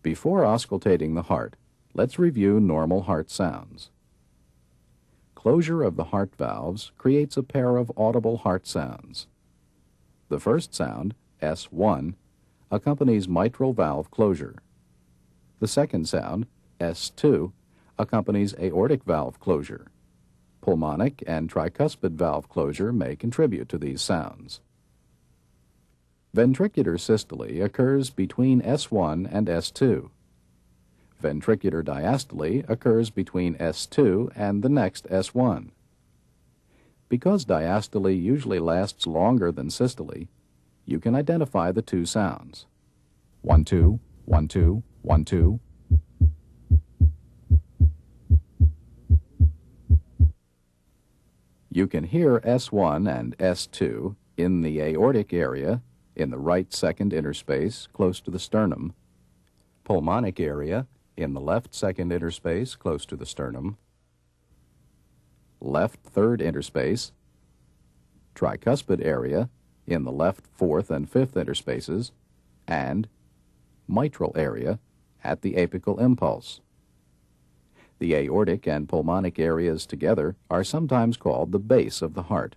Before auscultating the heart, let's review normal heart sounds. Closure of the heart valves creates a pair of audible heart sounds. The first sound, S1, accompanies mitral valve closure. The second sound, S2, accompanies aortic valve closure. Pulmonic and tricuspid valve closure may contribute to these sounds. Ventricular systole occurs between S1 and S2. Ventricular diastole occurs between S2 and the next S1. Because diastole usually lasts longer than systole, you can identify the two sounds. 1, 2, 1, 2, 1, 2. You can hear S1 and S2 in the aortic area, in the right second interspace close to the sternum, pulmonic area in the left second interspace close to the sternum, left third interspace, tricuspid area in the left fourth and fifth interspaces, and mitral area at the apical impulse. The aortic and pulmonic areas together are sometimes called the base of the heart.